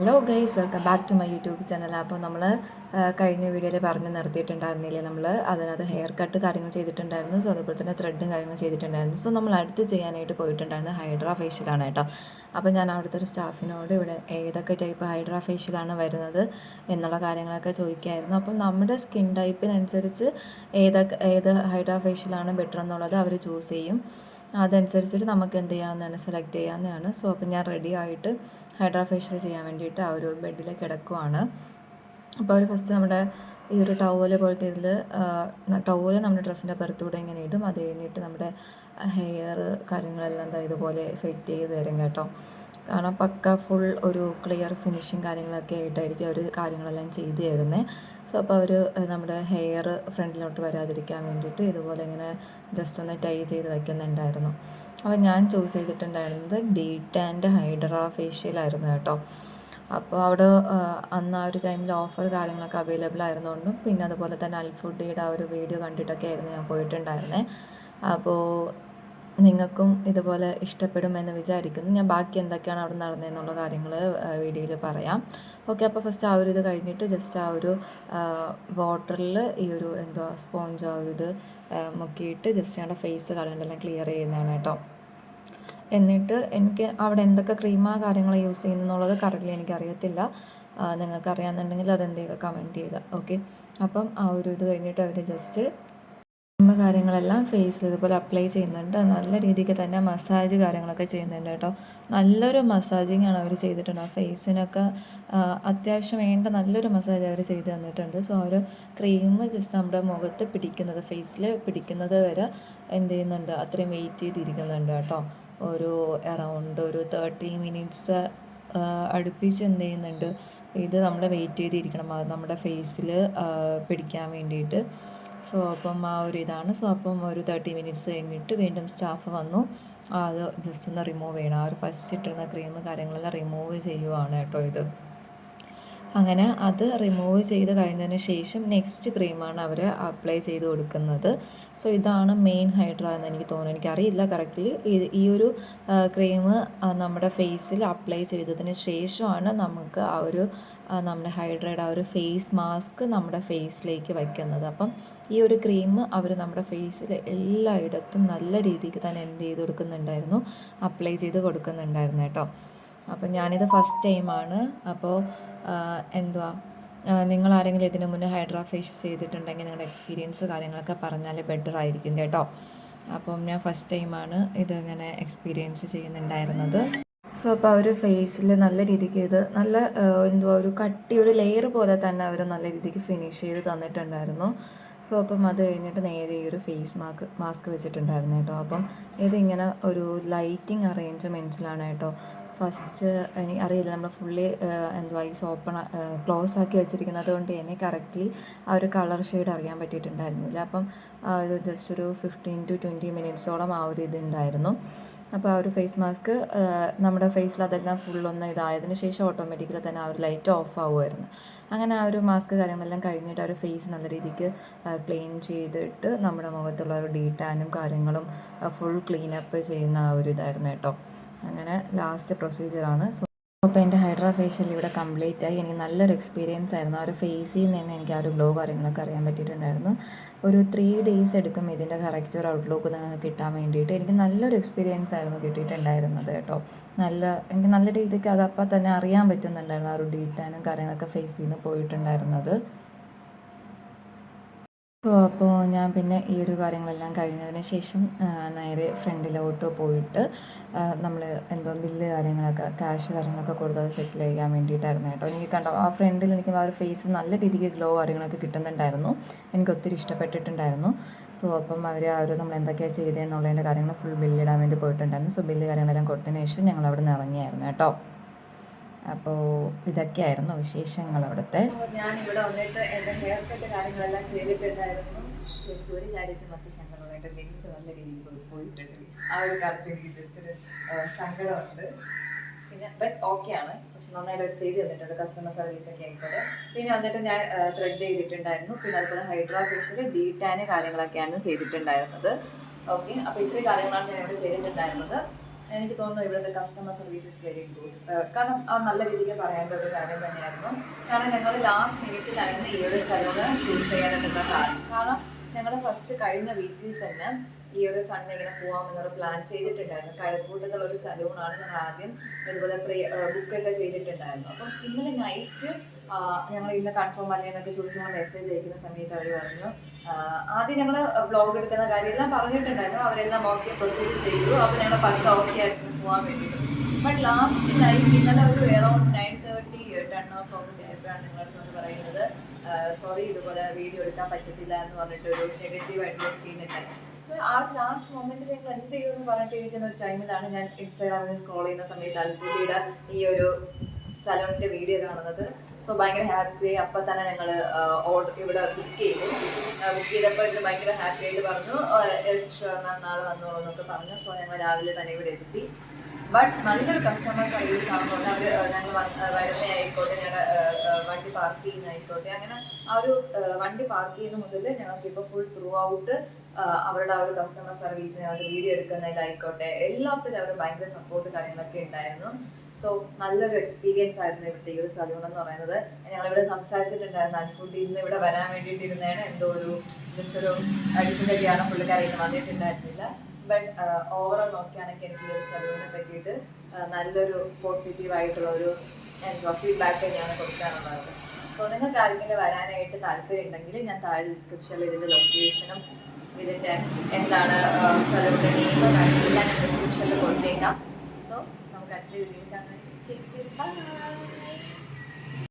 Hello guys, welcome back to my YouTube channel. അപ്പോൾ നമ്മൾ കഴിഞ്ഞ വീഡിയോയിൽ പറഞ്ഞ് നിർത്തിയിട്ടുണ്ടായിരുന്നില്ലേ, നമ്മൾ അതിനകത്ത് ഹെയർ കട്ട് കാര്യങ്ങൾ ചെയ്തിട്ടുണ്ടായിരുന്നു. സോ അതുപോലെ തന്നെ ത്രെഡും കാര്യങ്ങൾ ചെയ്തിട്ടുണ്ടായിരുന്നു. സോ നമ്മൾ അടുത്ത് ചെയ്യാനായിട്ട് പോയിട്ടുണ്ടായിരുന്നത് ഹൈഡ്രാ ഫേഷ്യലാണ് കേട്ടോ. അപ്പോൾ ഞാൻ അവിടുത്തെ ഒരു സ്റ്റാഫിനോട് ഇവിടെ ഏതൊക്കെ ടൈപ്പ് ഹൈഡ്രാ ഫേഷ്യലാണ് വരുന്നത് എന്നുള്ള കാര്യങ്ങളൊക്കെ ചോദിക്കുമായിരുന്നു. അപ്പം നമ്മുടെ സ്കിൻ ടൈപ്പിനനുസരിച്ച് ഏത് ഹൈഡ്രാ ഫേഷ്യലാണ് ബെറ്റർ എന്നുള്ളത് അവർ ചൂസ് ചെയ്യും. അതനുസരിച്ചിട്ട് നമുക്ക് എന്ത് ചെയ്യാവുന്നതാണ്, സെലക്ട് ചെയ്യാവുന്നതാണ്. സോ അപ്പോൾ ഞാൻ റെഡി ആയിട്ട് ഹൈഡ്രാ ഫേഷ്യൽ ചെയ്യാൻ വേണ്ടിയിട്ട് ആ ഒരു ബെഡിൽ കിടക്കുവാണ്. അപ്പോൾ അവർ ഫസ്റ്റ് നമ്മുടെ ഈ ഒരു ടവല് പോലത്തെ ഇതിൽ ടവല് നമ്മുടെ ഡ്രസ്സിൻ്റെ പുറത്തൂടെ ഇങ്ങനെ ഇടും. അത് കഴിഞ്ഞിട്ട് നമ്മുടെ ഹെയർ കാര്യങ്ങളെല്ലാം എന്താ ഇതുപോലെ സെറ്റ് ചെയ്ത് തരും കേട്ടോ. കാരണം പക്ക ഫുൾ ഒരു ക്ലിയർ ഫിനിഷിങ് കാര്യങ്ങളൊക്കെ ആയിട്ടായിരിക്കും അവർ കാര്യങ്ങളെല്ലാം ചെയ്ത് തരുന്നത്. സോ അപ്പോൾ അവർ നമ്മുടെ ഹെയർ ഫ്രണ്ടിലോട്ട് വരാതിരിക്കാൻ വേണ്ടിയിട്ട് ഇതുപോലെ ഇങ്ങനെ ജസ്റ്റ് ഒന്ന് ടൈ ചെയ്ത് വയ്ക്കുന്നുണ്ടായിരുന്നു. അപ്പോൾ ഞാൻ ചൂസ് ചെയ്തിട്ടുണ്ടായിരുന്നത് ഡീറ്റാൻ്റെ ഹൈഡ്രാ ഫേഷ്യലായിരുന്നു കേട്ടോ. അപ്പോൾ അവിടെ അന്ന് ആ ഒരു ടൈമിൽ ഓഫർ കാര്യങ്ങളൊക്കെ അവൈലബിൾ ആയിരുന്നുകൊണ്ടും പിന്നെ അതുപോലെ തന്നെ അൽഫുഡിയുടെ ആ ഒരു വീഡിയോ കണ്ടിട്ടൊക്കെ ആയിരുന്നു ഞാൻ പോയിട്ടുണ്ടായിരുന്നത്. അപ്പോൾ നിങ്ങൾക്കും ഇതുപോലെ ഇഷ്ടപ്പെടുമെന്ന് വിചാരിക്കുന്നു. ഞാൻ ബാക്കി എന്തൊക്കെയാണ് അവിടെ നടന്നതെന്നുള്ള കാര്യങ്ങൾ വീഡിയോയിൽ പറയാം. ഓക്കെ, അപ്പോൾ ഫസ്റ്റ് ആ ഒരു ഇത് കഴിഞ്ഞിട്ട് ജസ്റ്റ് ആ ഒരു വാട്ടറിൽ ഈ ഒരു സ്പോഞ്ച് ആ ഒരു ഇത് മുക്കിയിട്ട് ജസ്റ്റ് ഞങ്ങളുടെ ഫേസ് കാര്യങ്ങളെല്ലാം ക്ലിയർ ചെയ്യുന്നതാണ് കേട്ടോ. എന്നിട്ട് എനിക്ക് അവിടെ എന്തൊക്കെ കാര്യങ്ങൾ യൂസ് ചെയ്യുന്നുള്ളത് കറക്റ്റ്ലി എനിക്കറിയത്തില്ല. നിങ്ങൾക്ക് അറിയാമെന്നുണ്ടെങ്കിൽ അതെന്തെങ്കിലും കമൻറ്റ് ചെയ്യുക. ഓക്കെ, അപ്പം ആ ഒരു ഇത് കഴിഞ്ഞിട്ട് അവർ ജസ്റ്റ് കാര്യങ്ങളെല്ലാം ഫേസിൽ ഇതുപോലെ അപ്ലൈ ചെയ്യുന്നുണ്ട്. നല്ല രീതിക്ക് തന്നെ മസാജ് കാര്യങ്ങളൊക്കെ ചെയ്യുന്നുണ്ട് കേട്ടോ. നല്ലൊരു മസാജിങ് ആണ് അവർ ചെയ്തിട്ടുണ്ട്. ഫേസിനൊക്കെ അത്യാവശ്യം വേണ്ട നല്ലൊരു മസാജ് അവർ ചെയ്ത് തന്നിട്ടുണ്ട്. സോ ഒരു ക്രീം ജസ്റ്റ് നമ്മുടെ മുഖത്ത് പിടിക്കുന്നത്, ഫേസിൽ പിടിക്കുന്നത് വരെ എന്ത് ചെയ്യുന്നുണ്ട്, അത്രയും വെയിറ്റ് ചെയ്തിരിക്കുന്നുണ്ട് കേട്ടോ. ഒരു അറൗണ്ട് ഒരു 30 മിനിറ്റ്സ് അടുപ്പിച്ച് എന്ത് ചെയ്യുന്നുണ്ട്, ഇത് നമ്മൾ വെയിറ്റ് ചെയ്തിരിക്കണം നമ്മുടെ ഫേസിൽ പിടിക്കാൻ വേണ്ടിയിട്ട്. സോ അപ്പം ആ ഒരു ഇതാണ്. സോ അപ്പം ഒരു 30 മിനിറ്റ്സ് കഴിഞ്ഞിട്ട് വീണ്ടും സ്റ്റാഫ് വന്നു. അത് ജസ്റ്റ് ഒന്ന് റിമൂവ് ചെയ്യണം. ആ ഒരു ഫസ്റ്റ് ഇട്ടിരുന്ന ക്രീം കാര്യങ്ങളെല്ലാം റിമൂവ് ചെയ്യുവാണ് കേട്ടോ ഇത്. അങ്ങനെ അത് റിമൂവ് ചെയ്ത് കഴിഞ്ഞതിന് ശേഷം നെക്സ്റ്റ് ക്രീമാണ് അവർ അപ്ലൈ ചെയ്ത് കൊടുക്കുന്നത്. സോ ഇതാണ് മെയിൻ ഹൈഡ്ര എന്ന് എനിക്ക് തോന്നുന്നു. എനിക്കറിയില്ല കറക്റ്റ്ലി. ഈ ഒരു ക്രീം നമ്മുടെ ഫേസിൽ അപ്ലൈ ചെയ്തതിന് ശേഷമാണ് നമുക്ക് ആ ഒരു നമ്മുടെ ഹൈഡ്രയുടെ ആ ഒരു ഫേസ് മാസ്ക് നമ്മുടെ ഫേസിലേക്ക് വയ്ക്കുന്നത്. അപ്പം ഈ ഒരു ക്രീം അവർ നമ്മുടെ ഫേസിൽ എല്ലായിടത്തും നല്ല രീതിക്ക് തന്നെ എന്ത് ചെയ്ത് കൊടുക്കുന്നുണ്ടായിരുന്നു, അപ്ലൈ ചെയ്ത് കൊടുക്കുന്നുണ്ടായിരുന്നു കേട്ടോ. അപ്പം ഞാനിത് ഫസ്റ്റ് ടൈമാണ്. അപ്പോൾ നിങ്ങൾ ആരെങ്കിലും ഇതിനു മുന്നേ ഹൈഡ്രാ ഫേഷ്യൽ ചെയ്തിട്ടുണ്ടെങ്കിൽ നിങ്ങളുടെ എക്സ്പീരിയൻസ് കാര്യങ്ങളൊക്കെ പറഞ്ഞാൽ ബെറ്റർ ആയിരിക്കും കേട്ടോ. അപ്പം ഞാൻ ഫസ്റ്റ് ടൈമാണ് ഇതിങ്ങനെ എക്സ്പീരിയൻസ് ചെയ്യുന്നുണ്ടായിരുന്നത്. സോ അപ്പോൾ അവർ ഫേസിൽ നല്ല രീതിക്ക് ഇത് നല്ല ഒരു കട്ടി ഒരു ലെയർ പോലെ തന്നെ അവർ നല്ല രീതിക്ക് ഫിനിഷ് ചെയ്ത് തന്നിട്ടുണ്ടായിരുന്നു. സോ അപ്പം അത് കഴിഞ്ഞിട്ട് നേരെ ഈ ഒരു ഫേസ് മാസ്ക് വെച്ചിട്ടുണ്ടായിരുന്നു കേട്ടോ. അപ്പം ഇതിങ്ങനെ ഒരു ലൈറ്റിംഗ് അറേഞ്ച്മെൻറ്റ്സിലാണ് കേട്ടോ. ഫസ്റ്റ് എനിക്ക് അറിയില്ല, നമ്മൾ ഫുള്ളി ഐസ് ക്ലോസ് ആക്കി വെച്ചിരിക്കുന്നത് കൊണ്ട് തന്നെ കറക്റ്റ്ലി ആ ഒരു കളർ ഷെയ്ഡ് അറിയാൻ പറ്റിയിട്ടുണ്ടായിരുന്നില്ല. അപ്പം ഇത് ജസ്റ്റ് ഒരു 15 to 20 മിനിറ്റ്സോളം ആ ഒരു ഇതുണ്ടായിരുന്നു. അപ്പോൾ ആ ഒരു ഫേസ് മാസ്ക് നമ്മുടെ ഫേസിൽ അതെല്ലാം ഫുള്ളൊന്ന് ഇതായതിന് ശേഷം ഓട്ടോമാറ്റിക്കലി തന്നെ ആ ഒരു ലൈറ്റ് ഓഫ് ആവുമായിരുന്നു. അങ്ങനെ ആ ഒരു മാസ്ക് കാര്യങ്ങളെല്ലാം കഴിഞ്ഞിട്ട് ആ ഒരു ഫേസ് നല്ല രീതിക്ക് ക്ലീൻ ചെയ്തിട്ട് നമ്മുടെ മുഖത്തുള്ള ഒരു ഡീടാനും കാര്യങ്ങളും ഫുൾ ക്ലീനപ്പ് ചെയ്യുന്ന ആ ഒരു ഇതായിരുന്നു കേട്ടോ. അങ്ങനെ ലാസ്റ്റ് പ്രൊസീജിയറാണ്. സോ അപ്പോൾ എൻ്റെ ഹൈഡ്രാ ഫേഷ്യൽ ഇവിടെ കംപ്ലീറ്റ് ആയി. എനിക്ക് നല്ലൊരു എക്സ്പീരിയൻസ് ആയിരുന്നു. ആ ഒരു ഫേസിൽ നിന്ന് തന്നെ എനിക്ക് ആ ഒരു ഗ്ലോ കാര്യങ്ങളൊക്കെ അറിയാൻ പറ്റിയിട്ടുണ്ടായിരുന്നു. ഒരു 3 days എടുക്കും ഇതിൻ്റെ കറക്റ്റ് ഒരു ഔട്ട്ലുക്ക് നിങ്ങൾക്ക് കിട്ടാൻ വേണ്ടിയിട്ട്. എനിക്ക് നല്ലൊരു എക്സ്പീരിയൻസ് ആയിരുന്നു കിട്ടിയിട്ടുണ്ടായിരുന്നത് കേട്ടോ. എനിക്ക് നല്ല രീതിക്ക് അതപ്പോൾ തന്നെ അറിയാൻ പറ്റുന്നുണ്ടായിരുന്നു ആ ഒരു ഡീറ്റാനും കാര്യങ്ങളൊക്കെ ഫേസിൽ നിന്ന് പോയിട്ടുണ്ടായിരുന്നത്. സോ അപ്പോൾ ഞാൻ പിന്നെ ഈ ഒരു കാര്യങ്ങളെല്ലാം കഴിഞ്ഞതിന് ശേഷം നേരെ ഫ്രണ്ടിലോട്ട് പോയിട്ട് നമ്മൾ ബില്ല് കാര്യങ്ങളൊക്കെ ക്യാഷ് കാര്യങ്ങളൊക്കെ കൊടുത്ത് അത് സെറ്റിൽ ചെയ്യാൻ വേണ്ടിയിട്ടായിരുന്നു കേട്ടോ. എനിക്ക് കണ്ടോ ആ ഫ്രണ്ടിൽ എനിക്ക് ആ ഒരു ഫേസ് നല്ല രീതിക്ക് ഗ്ലോ കാര്യങ്ങളൊക്കെ കിട്ടുന്നുണ്ടായിരുന്നു. എനിക്ക് ഒത്തിരി ഇഷ്ടപ്പെട്ടിട്ടുണ്ടായിരുന്നു. സോ അപ്പം അവർ ആ ഒരു നമ്മൾ എന്തൊക്കെയാണ് ചെയ്തതെന്നുള്ളതിൻ്റെ കാര്യങ്ങൾ ഫുൾ ബില്ലിടാൻ വേണ്ടി പോയിട്ടുണ്ടായിരുന്നു. സോ ബില്ല് കാര്യങ്ങളെല്ലാം കൊടുത്തതിന് ശേഷം ഞങ്ങൾ അവിടെ നിന്ന് ഇറങ്ങിയായിരുന്നു കേട്ടോ. അപ്പോൾ ഇതൊക്കെയായിരുന്നു വിശേഷങ്ങൾ അവിടുത്തെ. ഞാനിവിടെ വന്നിട്ട് എൻ്റെ ഹെയർ കട്ട് കാര്യങ്ങളെല്ലാം ചെയ്തിട്ടുണ്ടായിരുന്നു. സോ എനിക്ക് ഒരു കാര്യത്തിൽ മറ്റു സങ്കടമുള്ള എൻ്റെ ലെങ്ത് നല്ല രീതിയിൽ പോയിട്ടുണ്ട്. ആ ഒരു കാര്യത്തിൽ എനിക്ക് ജസ്റ്റ് ഒരു സങ്കടമുണ്ട്. പിന്നെ ബട്ട് ഓക്കെയാണ്. പക്ഷെ നന്നായിട്ട് അവർ ചെയ്ത് തന്നിട്ടുണ്ട്, കസ്റ്റമർ സർവീസ് ഒക്കെ ആയിക്കോട്ടെ. പിന്നെ വന്നിട്ട് ഞാൻ ത്രെഡ് ചെയ്തിട്ടുണ്ടായിരുന്നു. പിന്നെ അതുപോലെ ഹൈഡ്രാ ഫേഷ്യൽ ഡീടാന് കാര്യങ്ങളൊക്കെയാണ് ചെയ്തിട്ടുണ്ടായിരുന്നത്. ഓക്കെ, അപ്പോൾ ഇത്രയും കാര്യങ്ങളാണ് ഞാൻ ഇവിടെ ചെയ്തിട്ടുണ്ടായിരുന്നത്. എനിക്ക് തോന്നുന്നു ഇവിടുത്തെ customer service is very good. കാരണം ആ നല്ല രീതിക്ക് പറയേണ്ട ഒരു കാര്യം തന്നെയായിരുന്നു. കാരണം ഞങ്ങൾ ലാസ്റ്റ് മിനിറ്റിലായിരുന്നു ഈ ഒരു സലൂണ് ചൂസ് ചെയ്യാനായിട്ടുള്ള കാരണം. കാരണം ഞങ്ങൾ ഫസ്റ്റ് കഴിഞ്ഞ വീക്കിൽ തന്നെ ഈ ഒരു സൺഡേ ഇങ്ങനെ പോകാമെന്നൊരു പ്ലാൻ ചെയ്തിട്ടുണ്ടായിരുന്നു. കഴക്കൂട്ടത്തുള്ളൊരു സലൂണാണ് ഞങ്ങൾ ആദ്യം ഇതുപോലെ ബുക്കൊക്കെ ചെയ്തിട്ടുണ്ടായിരുന്നു. അപ്പം ഇന്നലെ നൈറ്റ് ഞങ്ങൾ ഇന്ന് കൺഫേം അല്ലേ എന്നൊക്കെ ചോദിച്ച് ഞങ്ങൾ മെസ്സേജ് അയക്കുന്ന സമയത്ത് അവർ പറഞ്ഞു, ആദ്യം ഞങ്ങൾ വ്ളോഗ് എടുക്കുന്ന കാര്യമെല്ലാം പറഞ്ഞിട്ടുണ്ടായിരുന്നു. അവരെല്ലാം ഓക്കെ പ്രൊസീഡ് ചെയ്തു. അപ്പോൾ ഞങ്ങൾ പക്ക ഓക്കെ ആയിരുന്നു പോകാൻ വേണ്ടിയിട്ട്. ബട്ട് ലാസ്റ്റ് നൈറ്റ് ഇന്നലെ ഒരു അറൗണ്ട് 9:30 10 ആയപ്പോഴാണ് നിങ്ങളടുത്തോട് പറയുന്നത്, സോറി ഇതുപോലെ വീഡിയോ എടുക്കാൻ പറ്റത്തില്ല എന്ന് പറഞ്ഞിട്ട് ഒരു നെഗറ്റീവായിട്ടുള്ള ഫീൽ ഉണ്ടായി. സോ ആ ലാസ്റ്റ് മൊമെന്റിൽ ഞങ്ങൾ എന്ത് ചെയ്യുമെന്ന് പറഞ്ഞിട്ടിരിക്കുന്ന ഒരു ടൈമിലാണ് ഞാൻ ഇൻസ്റ്റാഗ്രാമിൽ സ്ക്രോൾ ചെയ്യുന്ന സമയത്ത് അൽഫൂഡിയുടെ ഈ ഒരു സലൂണിന്റെ വീഡിയോ കാണുന്നത്. സോ ഭയങ്കര ഹാപ്പി. അപ്പം തന്നെ ഞങ്ങൾ ഓർഡർ ഇവിടെ ബുക്ക് ചെയ്തപ്പോൾ ഇവർ ഭയങ്കര ഹാപ്പി ആയിട്ട് പറഞ്ഞു, ഷുവർ മാം നാളെ വന്നോളൂ എന്നൊക്കെ പറഞ്ഞു. സോ ഞങ്ങൾ രാവിലെ തന്നെ ഇവിടെ എത്തി. ബട്ട് നല്ലൊരു കസ്റ്റമർ സർവീസ് ആണെന്നുകൊണ്ട് അവർ ഞങ്ങൾ വരുന്നതായിക്കോട്ടെ, ഞങ്ങളുടെ വണ്ടി പാർക്ക് ചെയ്യുന്നതായിക്കോട്ടെ, അങ്ങനെ ആ ഒരു വണ്ടി പാർക്ക് ചെയ്യുന്ന മുതൽ ഞങ്ങൾക്ക് ഇപ്പോൾ ഫുൾ ത്രൂ ഔട്ട് അവരുടെ ആ ഒരു കസ്റ്റമർ സർവീസിന് ഞങ്ങൾക്ക് വീഡിയോ എടുക്കുന്നതിലായിക്കോട്ടെ എല്ലാത്തിലും അവർ ഭയങ്കര സപ്പോർട്ട് കാര്യങ്ങളൊക്കെ ഉണ്ടായിരുന്നു. സോ നല്ലൊരു എക്സ്പീരിയൻസ് ആയിരുന്നു ഇവിടുത്തെ ഈ ഒരു സലൂൺ എന്ന് പറയുന്നത്. ഞങ്ങളിവിടെ സംസാരിച്ചിട്ടുണ്ടായിരുന്നു അൽഫുഡ് ഇന്ന് ഇവിടെ വരാൻ വേണ്ടിയിട്ടിരുന്നതാണ്. എന്തോ ഒരു ജസ്റ്റ് ഒരു ഡിഫിക്കൽറ്റിയാണ്, പുള്ളിക്കാരിന്ന് വന്നിട്ടുണ്ടായിരുന്നില്ല. ബട്ട് ഓവറോൾ നോക്കുകയാണെങ്കിൽ എനിക്ക് ഈ ഒരു സലൂണിനെ പറ്റിയിട്ട് നല്ലൊരു പോസിറ്റീവായിട്ടുള്ള ഒരു ഫീഡ്ബാക്ക് തന്നെയാണ് കൊടുക്കാനുള്ളത്. സോ നിങ്ങൾക്ക് ആർക്കെങ്കിലും വരാനായിട്ട് താല്പര്യം ഉണ്ടെങ്കിൽ ഞാൻ താഴെ ഡിസ്ക്രിപ്ഷനിൽ ഇതിൻ്റെ ലൊക്കേഷനും ഇതിൻ്റെ എന്താണ് സലൂണിൻ്റെ നെയിമും കാര്യങ്ങളെല്ലാം ഞാൻ ഡിസ്ക്രിപ്ഷനിൽ കൊടുത്തേക്കാം. സോ നമുക്ക് അടുത്ത വീഡിയോയിൽ കാണാൻ.